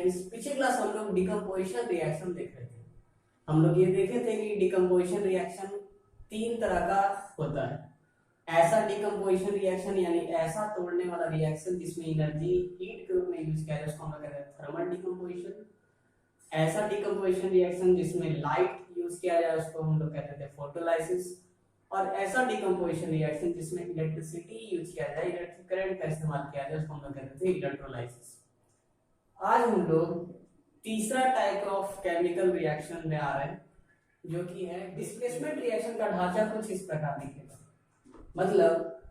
Friends, पिछले class हम लोग डिकम्पोजिशन रिएक्शन देख रहे थे। हम लोग ये देखे थे कि डिकम्पोजिशन रिएक्शन तीन तरह का होता है। ऐसा डिकम्पोजिशन रिएक्शन यानी ऐसा तोड़ने वाला रिएक्शन जिसमें एनर्जी हीट के रूप में यूज किया जाए उसको हम लोग कहते हैं थर्मल डिकम्पोजिशन। ऐसा डिकम्पोजिशन रिएक्शन जिसमें लाइट यूज किया जाए उसको हम लोग कहते थे फोटोलाइसिस। और ऐसा डिकम्पोजिशन रिएक्शन जिसमें इलेक्ट्रिसिटी यूज किया जाए, इलेक्ट्रिक करंट का इस्तेमाल किया जाए उसको हम लोग कहते थे इलेक्ट्रोलाइसिस। आज हम लोग तीसरा टाइप ऑफ केमिकल रिएक्शन में आ रहे हैं जो कि है डिस्प्लेसमेंट रिएक्शन। का ढांचा कुछ इस प्रकार दिखेगा। मतलब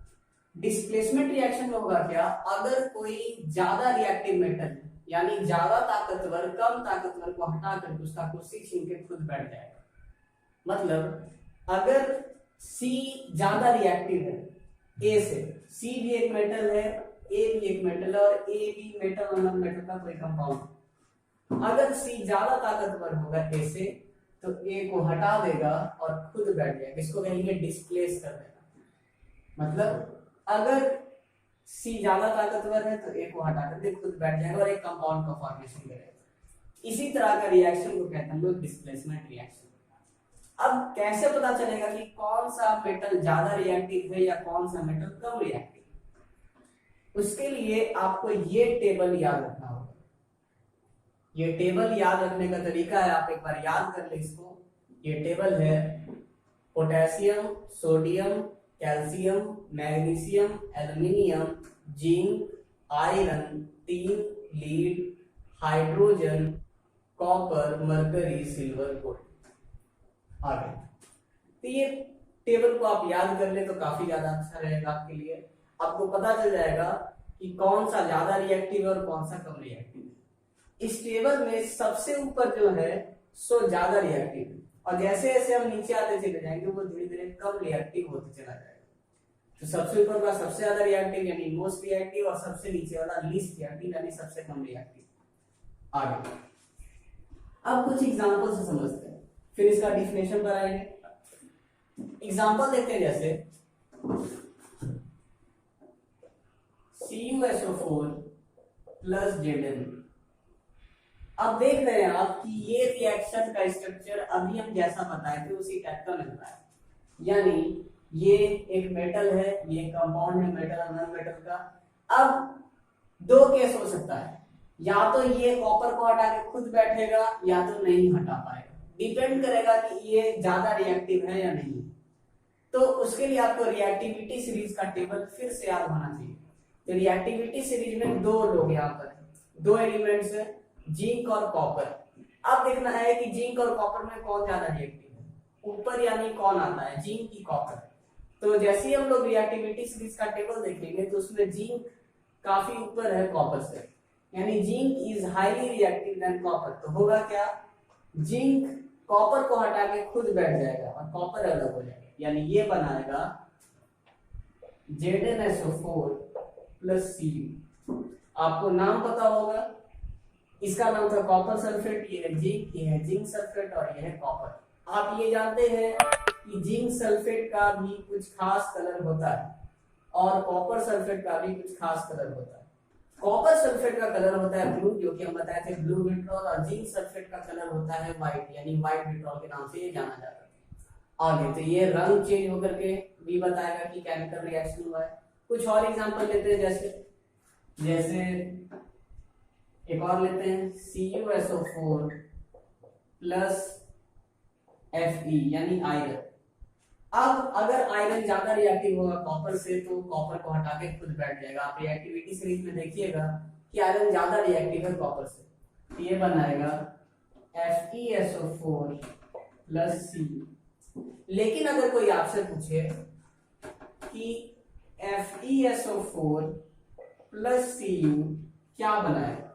डिस्प्लेसमेंट रिएक्शन में होगा क्या, अगर कोई ज्यादा रिएक्टिव मेटल यानी ज्यादा ताकतवर कम ताकतवर को हटा कर उसका कुर्सी छीन के खुद बैठ जाएगा। मतलब अगर C ज्यादा रिएक्टिव है A से, C भी एक मेटल है, A भी एक मेटल है और A भी मेटल और नॉन मेटल का कोई कंपाउंड। अगर C ज्यादा ताकतवर होगा A से तो A को हटा देगा और खुद बैठ जाएगा। इसको कहेंगे डिस्प्लेस कर देना। मतलब अगर C ज्यादा ताकतवर है तो A को हटा कर खुद बैठ जाएगा और एक कंपाउंड का फॉर्मेशन करेगा। इसी तरह का रिएक्शन को कहते हैं लोग डिस्प्लेसमेंट रिएक्शन। अब कैसे पता चलेगा कि कौन सा मेटल ज्यादा रिएक्टिव है या कौन सा मेटल कम रिएक्टिव है? उसके लिए आपको ये टेबल याद रखना होगा। ये टेबल याद रखने का तरीका है, आप एक बार याद कर ले इसको। ये टेबल है potassium, sodium, calcium, magnesium, aluminium, zinc, iron, tin, lead, hydrogen, copper, mercury, silver, gold. आगे तो ये टेबल को आप याद कर ले तो काफी ज्यादा अच्छा रहेगा आपके लिए। आपको पता चल जाएगा कि कौन सा ज्यादा रिएक्टिव है और कौन सा कम रिएक्टिव है। इस टेबल में सबसे ऊपर जो है सो ज्यादा रिएक्टिव है और जैसे जैसे हम नीचे आते चले जाएंगे वो धीरे धीरे कम रिएक्टिव होते चला जाएगा। तो सबसे ऊपर का सबसे ज्यादा रिएक्टिव यानी मोस्ट रिएक्टिव और सबसे नीचे वाला लीस्ट रिएक्टिव यानी सबसे कम रिएक्टिव। आगे अब कुछ एग्जांपल से समझते हैं, फिर इसका डिफिनेशन बनाएंगे। एग्जांपल देखते हैं जैसे CuSO4 प्लस Zn। अब देख रहे हैं आप कि ये रिएक्शन का स्ट्रक्चर अभी हम जैसा बताए थे उसी टाइप का मिल रहा है। यानी ये एक मेटल है, ये कंपाउंड है मेटल और नॉन मेटल का। अब दो केस हो सकता है, या तो ये कॉपर को हटा के खुद बैठेगा या तो नहीं हटा पाएगा। डिपेंड करेगा कि ये ज्यादा रिएक्टिव है या नहीं। तो उसके लिए आपको रिएक्टिविटी सीरीज का टेबल फिर से याद होना चाहिए। तो रिएक्टिविटी सीरीज में दो लोग यहाँ पर दो एलिमेंट्स है, जिंक और कॉपर। अब देखना है कि जिंक और कॉपर में कौन ज्यादा रिएक्टिव है। ऊपर यानी कौन आता है, जिंक की कॉपर। तो जैसे ही हम लोग रिएक्टिविटी सीरीज का टेबल देखेंगे तो उसमें जिंक काफी ऊपर है कॉपर से, यानी zinc is highly reactive than copper. तो होगा क्या, जिंक कॉपर को हटा के खुद बैठ जाएगा और कॉपर अलग हो जाएगा। यानी ये बनाएगा ZnSO4 प्लस Cu। आपको नाम पता होगा, इसका नाम था कॉपर सल्फेट, ये है जिंक, ये है जिंक सल्फेट और ये है कॉपर। आप ये जानते हैं कि जिंक सल्फेट का भी कुछ खास कलर होता है और कॉपर सल्फेट का भी कुछ खास कलर होता है। कॉपर सल्फेट का कलर होता है ब्लू, जो कि हम बताए थे ब्लू विट्रॉल, और जिंक सल्फेट का कलर होता है व्हाइट यानी व्हाइट विट्रॉल के नाम से ये जाना जाता है। आगे तो ये रंग चेंज होकर के भी बताएगा कि केमिकल रिएक्शन हुआ है। कुछ और एग्जांपल लेते हैं, जैसे एक और लेते हैं CuSO4 प्लस Fe यानी आयरन। अब अगर आयरन ज्यादा रिएक्टिव होगा कॉपर से तो कॉपर को हटा के खुद बैठ जाएगा। आप रिएक्टिविटी सीरीज में देखिएगा कि आयरन ज्यादा रिएक्टिव है कॉपर से, तो ये बनाएगा FeSO4 प्लस Cu। लेकिन अगर कोई आपसे पूछे कि FeSO4 प्लस Cu क्या बनाएगा,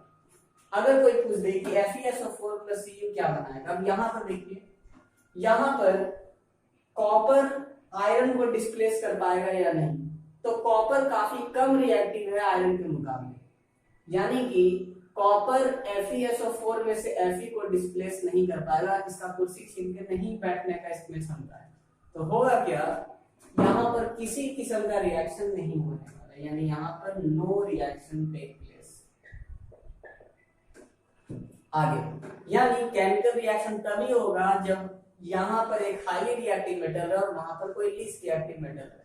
अगर कोई पूछ दे कि FeSO4 प्लस Cu क्या बनाएगा, अब यहां पर देखिए, यहां पर कॉपर आयरन को डिस्प्लेस कर पाएगा या नहीं। तो कॉपर काफी कम रिएक्टिव है आयरन के मुकाबले, यानी कि कॉपर FeSO4 में से Fe को डिस्प्लेस नहीं कर पाएगा, इसका कुर्सी छीन के नहीं बैठने का इसमें क्षमता है। तो होगा क्या, यहाँ पर किसी किस्म का रिएक्शन नहीं होने वाला, यानी यहाँ पर नो रिएक्शन टेक प्लेस। आगे यानी केमिकल रिएक्शन तभी होगा जब यहाँ पर एक हाईली रिएक्टिव मेटल है और वहां पर कोई लीस्ट रिएक्टिव मेटल है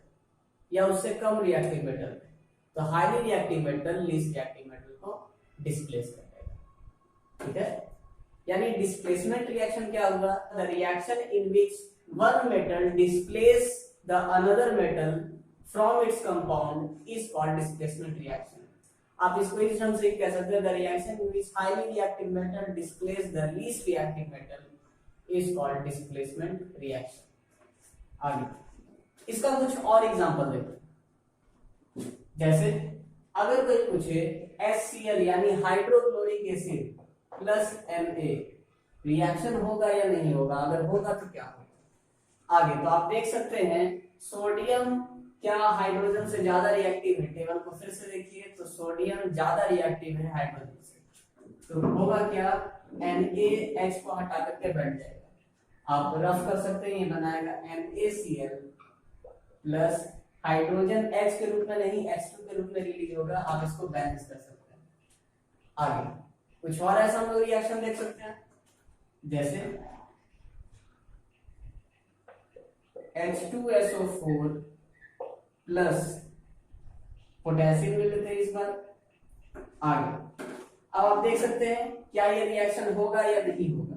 या उससे कम रिएक्टिव मेटल है, तो highly reactive metal least reactive metal को डिस्प्लेस कर देगा। ठीक है, यानी डिस्प्लेसमेंट रिएक्शन क्या होगा? The reaction in which one metal displace the another metal from its compound is called displacement reaction. आप इसको इस ढंग से कह सकते हैं, the reaction in which highly reactive metal displace the least reactive metal is called displacement reaction. आगे इसका कुछ और एग्जांपल देखो, जैसे अगर कोई पूछे HCl यानी hydrochloric acid plus Na reaction होगा या नहीं होगा, अगर होगा तो क्या होगा? आगे तो आप देख सकते हैं सोडियम क्या हाइड्रोजन से ज्यादा रिएक्टिव है? टेबल को फिर से देखिए तो सोडियम ज्यादा रिएक्टिव है हाइड्रोजन से, तो होगा क्या? NaH को हटा करके बैठ जाएगा। आप रफ कर सकते हैं, ये बनाएगा NaCl प्लस हाइड्रोजन H के रूप में नहीं H2 के रूप में रिलीज होगा। आप इसको बैलेंस कर सकते हैं। आगे कुछ और ऐसा हम लोग रिएक्शन देख सकते हैं, जैसे H2SO4 प्लस पोटेशियम ले लेते हैं इस बार। आगे अब आप देख सकते हैं क्या ये रिएक्शन होगा या नहीं होगा?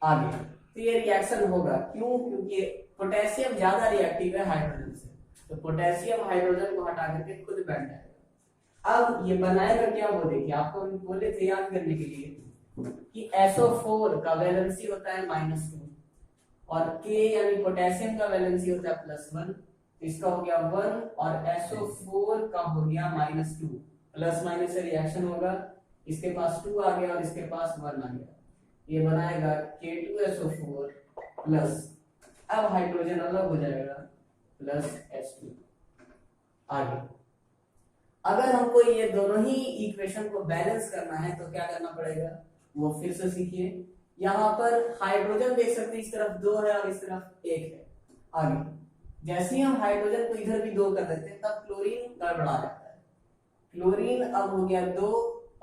आगे तो ये रिएक्शन होगा, क्यों? क्योंकि पोटेशियम ज्यादा रिएक्टिव है हाइड्रोजन से, तो पोटेशियम हाइड्रोजन को हटा करके खुद बैठ जाएगा। अब ये बनाएगा क्या वो देखिए, आपको हम बोले थे याद करने के लिए कि SO4 का वैलेंसी होता है -2 और K यानी पोटेशियम का वैलेंसी होता है +1, इसका हो गया 1 और SO4 का हो गया -2, प्लस माइनस से रिएक्शन होगा, इसके पास 2 आ गया और इसके पास 1 आ गया, ये बनाएगा K2SO4 प्लस, अब हाइड्रोजन अलग हो जाएगा प्लस H2। आगे अगर हमको ये दोनों ही इक्वेशन को बैलेंस करना है तो क्या करना पड़ेगा वो फिर से सीखिए। यहाँ पर हाइड्रोजन देख सकते हैं, इस तरफ 2 है और इस तरफ 1 है। आगे जैसे ही हम हाइड्रोजन को इधर भी 2 कर देते हैं तब क्लोरीन गड़बड़ा जाता है। क्लोरीन अब हो गया 2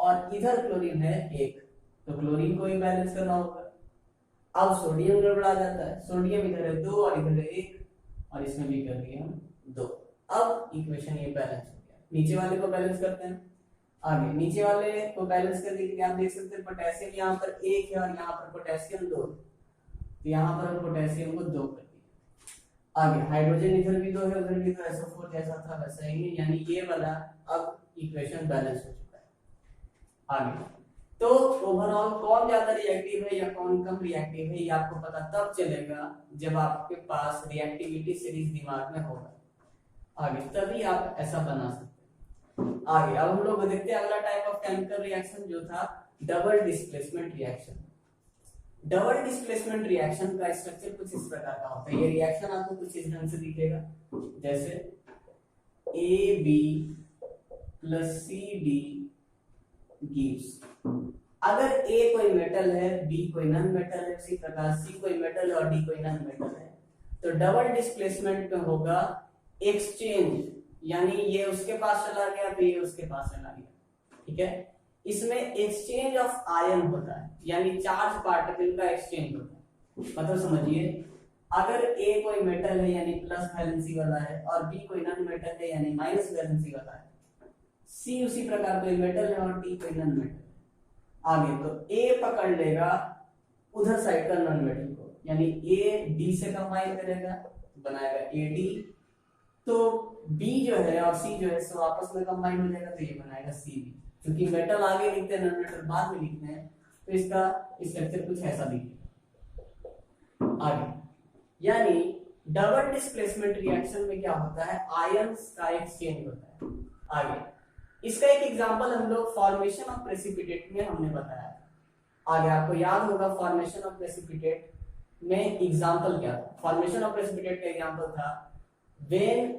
और इधर क्लोरीन है 1, तो क्लोरीन को भी बैलेंस करना होगा। अब सोडियम गड़बड़ा जाता है, सोडियम इधर है 2 और इधर है 1 और इसमें भी कर दिया हम 2। अब इक्वेशन ये बैलेंस हो गया। नीचे वाले को बैलेंस करते हैं। आगे नीचे वाले को बैलेंस करने के लिए आप देख सकते हैं पोटेशियम यहाँ पर 1 है और यहाँ पर पोटेशियम 2, तो यहाँ पर हम पोटेशियम को 2 कर दिया। आगे हाइड्रोजन इधर भी 2 है उधर भी 2, SO4 जैसा था वैसा ही, यानी ये वाला अब इक्वेशन बैलेंस हो चुका है। आगे तो ओवरऑल कौन ज्यादा रिएक्टिव है या कौन कम रिएक्टिव है ये आपको पता तब चलेगा जब आपके पास रिएक्टिविटी सीरीज दिमाग में होगा। आगे तभी आप ऐसा बना सकते हैं। आगे अब हम लोग देखते हैं अगला टाइप ऑफ केमिकल रिएक्शन जो था double displacement reaction. Double displacement reaction का स्ट्रक्चर कुछ इस प्रकार का होता है। ये रिएक्शन आपको कुछ इस ढंग से दिखेगा, जैसे AB + CD gives, अगर A कोई मेटल है, B कोई नॉन मेटल है, उसी प्रकार C कोई मेटल है और D कोई नॉन मेटल है, तो डबल डिस्प्लेसमेंट में होगा एक्सचेंज, यानी ये उसके पास चला गया तो ये उसके पास चला गया। ठीक है, इसमें एक्सचेंज ऑफ आयन होता है, यानी चार्ज पार्टिकल का एक्सचेंज होता है। मतलब समझिए अगर A कोई मेटल है यानी प्लस वैलेंसी वाला है और B कोई नॉन मेटल है यानी माइनस वैलेंसी वाला है, C उसी प्रकार कोई मेटल है और D कोई नॉन मेटल है। आगे तो A पकड़ लेगा उधर साइड का नॉन मेटल को, यानी A D से कंबाइन करेगा बनाएगा AD, तो B जो है और C जो है सो आपस में कंबाइन हो जाएगा तो ये बनाएगा CB। क्योंकि मेटल आगे लिखते हैं नॉन मेटल बाद में लिखते हैं, तो इसका स्ट्रक्चर कुछ ऐसा दिखेगा। आगे यानी डबल डिस्प्लेसमेंट रिएक्शन में क्या होता है, आयंस का एक्सचेंज होता है। आगे इसका एक एग्जांपल हम लोग फॉर्मेशन ऑफ प्रेसिपिटेट में हमने बताया। आगे आपको याद होगा फॉर्मेशन ऑफ प्रेसिपिटेट में एग्जांपल क्या था। फॉर्मेशन ऑफ प्रेसिपिटेट का एग्जांपल था when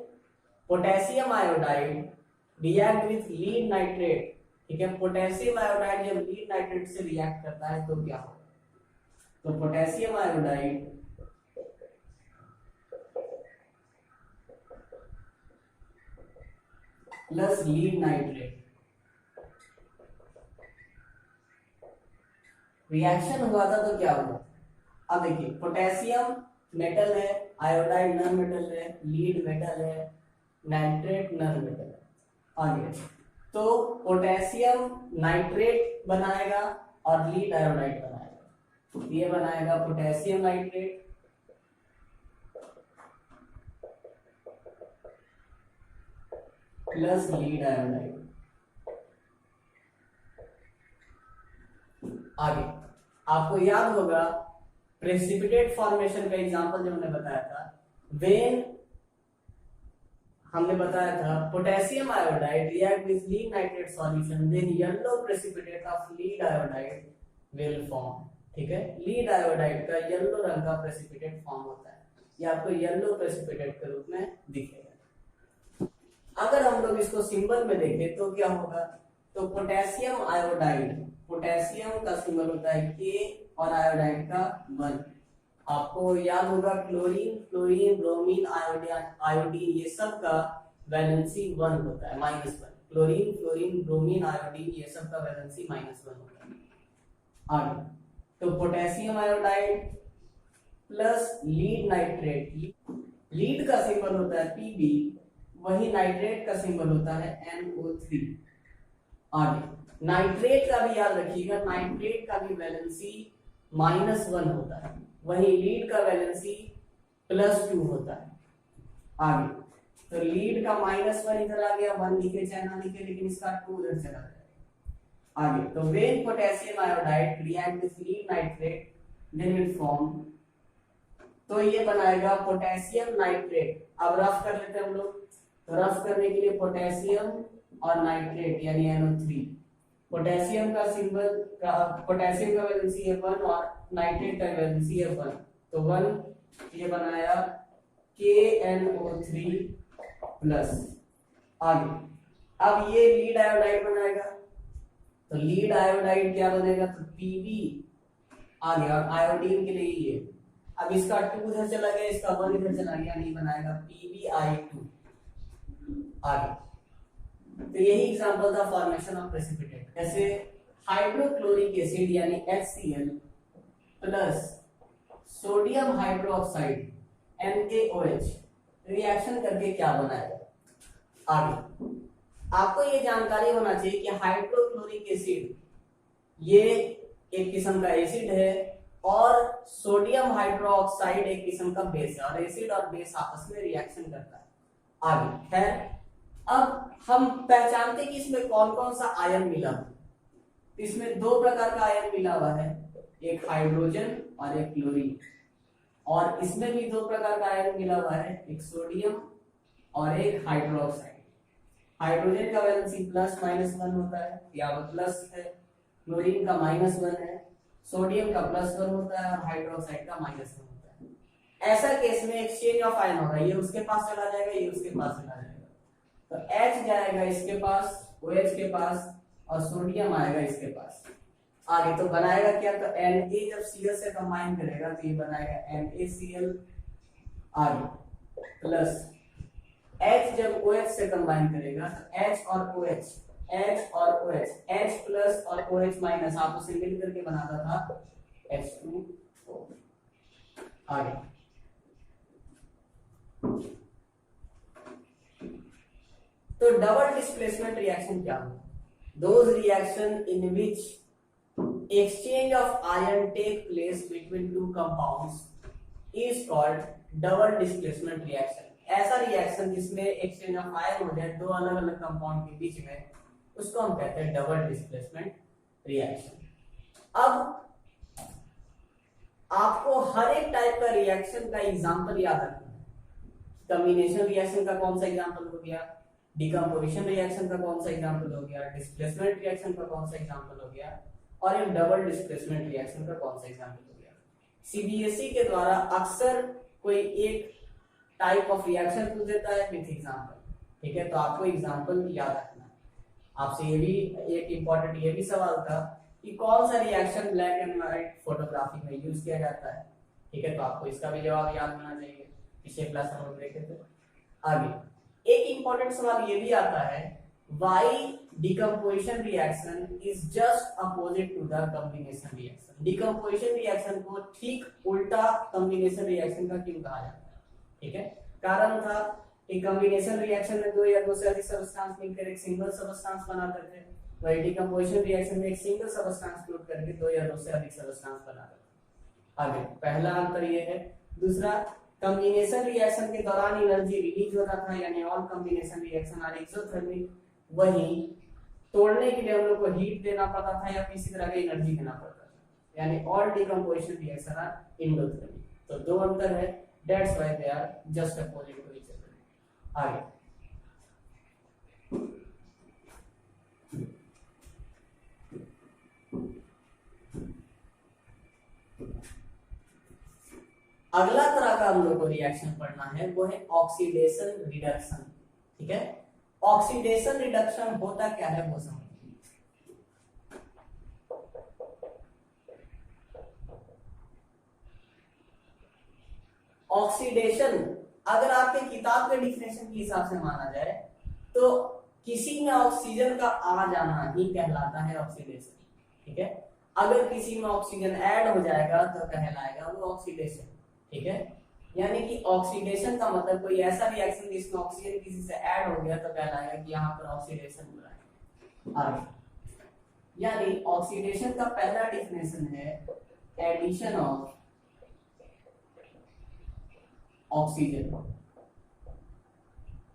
potassium iodide react with lead nitrate. ठीक है, पोटेशियम आयोडाइड जब लीड नाइट्रेट से रिएक्ट करता है तो क्या होगा, तो potassium iodide plus lead nitrate reaction हुआ था तो क्या हुआ? अब देखिए पोटेशियम मेटल है, आयोडाइड नॉन मेटल है, लीड मेटल है, नाइट्रेट नॉन मेटल है। आगे तो पोटेशियम नाइट्रेट बनाएगा और लीड आयोडाइड बनाएगा। ये बनाएगा potassium nitrate plus lead iodide. आगे आपको याद होगा प्रेसिपिटेट फॉर्मेशन का एग्जांपल जो हमने बताया था, व्हेन हमने बताया था potassium iodide react with lead nitrate solution then yellow precipitate of lead iodide will form. ठीक है, लीड आयोडाइड का येलो रंग का प्रेसिपिटेट फॉर्म होता है, ये आपको येलो प्रेसिपिटेट के रूप में दिखेगा। अगर हम लोग इसको सिंबल में देखें तो क्या होगा, तो पोटेशियम आयोडाइड, पोटेशियम का सिंबल होता है के और आयोडाइड का 1। आपको याद होगा क्लोरीन, फ्लोरीन, ब्रोमीन, आयोडीन ये सब का वैलेंसी 1 होता है, -1। क्लोरीन, फ्लोरीन, ब्रोमीन, आयोडीन ये सब का वैलेंसी -1 होता है। आगे तो potassium iodide plus lead nitrate, lead का सिंबल होता है Pb, वही नाइट्रेट का सिंबल होता है NO3। आगे नाइट्रेट का भी याद रखिएगा, नाइट्रेट का भी वैलेंसी -1 होता है, वही लीड का वैलेंसी +2 होता है। आगे तो लीड का -1 इधर आ गया, 1 लिखे चाहे ना लिखे, लेकिन इसका 2 उधर चला जाएगा। आगे तो when potassium iodide react with lead nitrate then will form, तो ये बनाएगा पोटेशियम नाइट्रेट। अब रफ कर लेते हैं हम लोग, तो रफ करने के लिए पोटेशियम और नाइट्रेट यानी NO3, पोटेशियम का सिंबल पोटेशियम का वैलेंसी है 1 और नाइट्रेट का वैलेंसी है 1, तो 1 ये बनाया KNO3 प्लस। आगे अब ये लीड आयोडाइड बनाएगा, तो लीड आयोडाइड क्या बनेगा, तो Pb आ गया, और आयोडीन के लिए ये, अब इसका 2 इधर चला गया, इसका 1 इधर चला गया, नहीं बनाएगा PbI2। आगे तो यही एग्जांपल था फॉर्मेशन ऑफ प्रेसिपिटेट। जैसे हाइड्रोक्लोरिक एसिड यानी HCl plus sodium hydroxide NaOH reaction करके क्या बनाएगा। आगे आपको ये जानकारी होना चाहिए कि हाइड्रोक्लोरिक एसिड ये एक किस्म का एसिड है और सोडियम हाइड्रोक्साइड एक किस्म का बेस है, और एसिड और बेस आपस में रिएक्शन करता है। आगे खैर अब हम पहचानते कि इसमें कौन कौन सा आयन मिला हुआ, इसमें 2 प्रकार का आयन मिला हुआ है, एक हाइड्रोजन और एक क्लोरीन, और इसमें भी 2 प्रकार का आयन मिला हुआ है, एक सोडियम और एक हाइड्रोक्साइड। हाइड्रोजन का वैलेंसी +-1 होता है, यहाँ पर प्लस है, क्लोरीन का -1 है, सोडियम का +1 होता है और हाइड्रोक्साइड का -1 होता है। ऐसा केस में एक्सचेंज ऑफ आयन होगा, ये उसके पास चला जाएगा, ये उसके पास चला जाएगा, तो H जाएगा इसके पास, OH के पास, और सोडियम आएगा इसके पास। आगे तो बनाएगा क्या, तो Na जब Cl से कंबाइन करेगा तो ये बनाएगा NaCl। आगे प्लस H जब OH से कंबाइन करेगा तो H और OH, H और OH, H प्लस और OH माइनस आप उसे मिल करके बनाता था H2O। आगे तो डबल डिस्प्लेसमेंट रिएक्शन क्या होगा, those reaction in which exchange of ion take place between two compounds is called double displacement reaction। ऐसा रिएक्शन जिसमें एक्सचेंज ऑफ आयन हो जाए 2 अलग अलग कंपाउंड के बीच में, उसको हम कहते हैं डबल डिस्प्लेसमेंट रिएक्शन। अब आपको हर एक टाइप का रिएक्शन का एग्जांपल याद रखना है। कॉम्बिनेशन रिएक्शन का कौन सा एग्जांपल हो गया, डिकम्पोजिशन रिएक्शन का कौन सा एग्जांपल हो गया, डिस्प्लेसमेंट रिएक्शन का कौन सा एग्जांपल हो गया, और एक डबल डिस्प्लेसमेंट रिएक्शन का कौन सा एग्जांपल हो गया। सीबीएसई के द्वारा अक्सर कोई एक टाइप ऑफ रिएक्शन पूछ देता है विथ एग्जांपल, ठीक है, तो आपको एग्जांपल याद रखना है। आपसे ये भी एक इंपॉर्टेंट ये भी सवाल था कि कौन सा reaction black and white photography में यूज किया जाता है, ठीक है, तो आपको इसका भी जवाब याद होना चाहिए, पिछले क्लास में हम देखे थे। आगे एक इंपॉर्टेंट सवाल ये भी आता है, why decomposition reaction is just opposite to the combination reaction. Decomposition reaction को ठीक उल्टा कॉम्बिनेशन रिएक्शन का क्यों कहा जाता है? ठीक है, कारण था कि कॉम्बिनेशन रिएक्शन में दो या दो से अधिक सब्सटेंस मिलकर एक सिंगल सब्सटेंस बनाते थे, वही डिकम्पोजिशन रिएक्शन में एक सिंगल सब्सटेंस फ्लोट करके दो या दो से अधिक सब्सटेंस बनाते थे। आगे पहला अंतर ये है। दूसरा, कॉम्बिनेशन रिएक्शन के दौरान एनर्जी रिलीज होता था, यानी all combination reaction are exothermic. वहीं तोड़ने के लिए हम लोग को हीट देना पड़ता था या किसी तरह की एनर्जी देना पड़ता था, यानी all decomposition reaction are endothermic. तो दो अंतर है, that's why they are just opposite to each other. आगे अगला तरह का हम लोग को रिएक्शन पढ़ना है, वो है ऑक्सीडेशन रिडक्शन। ठीक है, ऑक्सीडेशन रिडक्शन होता क्या है वो समझिए। ऑक्सीडेशन अगर आपके किताब के डिफिनेशन के हिसाब से माना जाए तो किसी में ऑक्सीजन का आ जाना ही कहलाता है ऑक्सीडेशन। ठीक है, अगर किसी में ऑक्सीजन ऐड हो जाएगा तो कहलाएगा वो ऑक्सीडेशन। ठीक है, यानी कि ऑक्सीडेशन का मतलब कोई ऐसा रिएक्शन जिसमें ऑक्सीजन किसी से ऐड हो गया तो कहलाएगा कि यहाँ पर ऑक्सीडेशन हो रहा है। आगे, यानी ऑक्सीडेशन का पहला डिफिनेशन है addition of oxygen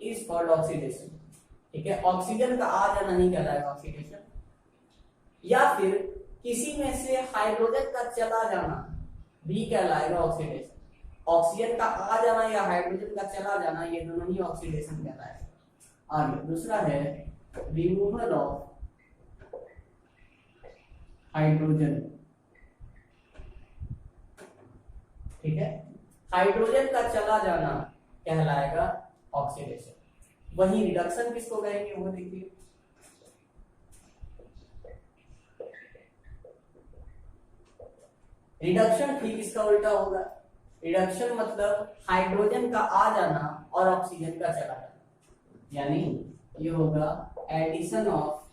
is called oxidation. ठीक है, ऑक्सीजन का आ जाना ही कहलाएगा ऑक्सीडेशन, या फिर किसी में से हाइड्रोजन का चला जाना भी कहलाएगा ऑक्सीडेशन। ऑक्सीजन का आ जाना या हाइड्रोजन का चला जाना, ये दोनों ही ऑक्सीडेशन कहलाएगा। आगे दूसरा है रिमूवल ऑफ हाइड्रोजन। ठीक है, हाइड्रोजन का चला जाना कहलाएगा ऑक्सीडेशन। वही रिडक्शन किसको कहेंगे वो देखिए। रिडक्शन ठीक इसका उल्टा होगा। रिडक्शन मतलब हाइड्रोजन का आ जाना और ऑक्सीजन का चला जाना, यानी ये होगा एडिशन ऑफ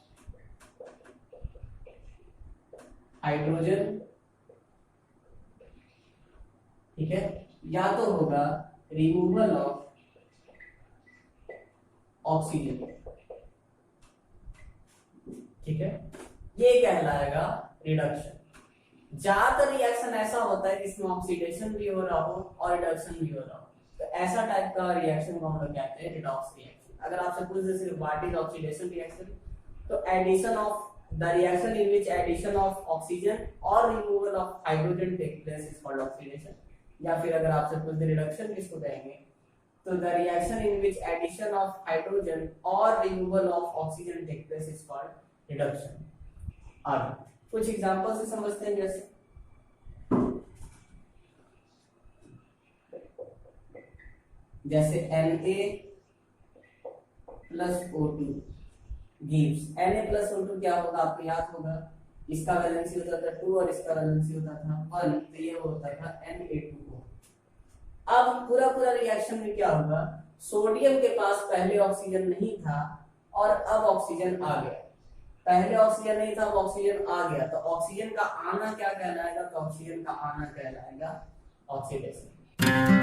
हाइड्रोजन। ठीक है, या तो होगा रिमूवल ऑफ ऑक्सीजन। ठीक है, ये कहलाएगा रिडक्शन। ज्यादातर रिएक्शन ऐसा होता है जिसमें ऑक्सीडेशन भी हो रहा हो और रिडक्शन भी हो रहा हो, तो ऐसा टाइप का रिएक्शन को हम लोग कहते हैं रिडॉक्स रिएक्शन। अगर आपसे पूछ दे सिर्फ व्हाट इज ऑक्सीडेशन रिएक्शन, तो addition of the reaction in which addition of oxygen और removal of hydrogen take place is called oxidation. या फिर अगर आपसे पूछ दे रिडक्शन किसको कहेंगे, तो the reaction in which addition of hydrogen और removal of oxygen take place is called reduction. आगे कुछ एग्जांपल से समझते हैं, जैसे Na plus O2 gives. Na plus O2 क्या होगा आपको याद होगा, इसका वैलेंसी होता था 2 और इसका वैलेंसी होता था 1, तो ये होता था Na2O। अब पूरा रिएक्शन में क्या होगा, सोडियम के पास पहले ऑक्सीजन नहीं था और अब ऑक्सीजन आ गया। पहले ऑक्सीजन नहीं था, अब ऑक्सीजन आ गया, तो ऑक्सीजन का आना क्या कहलाएगा, तो ऑक्सीजन का आना कहलाएगा ऑक्सीडेशन।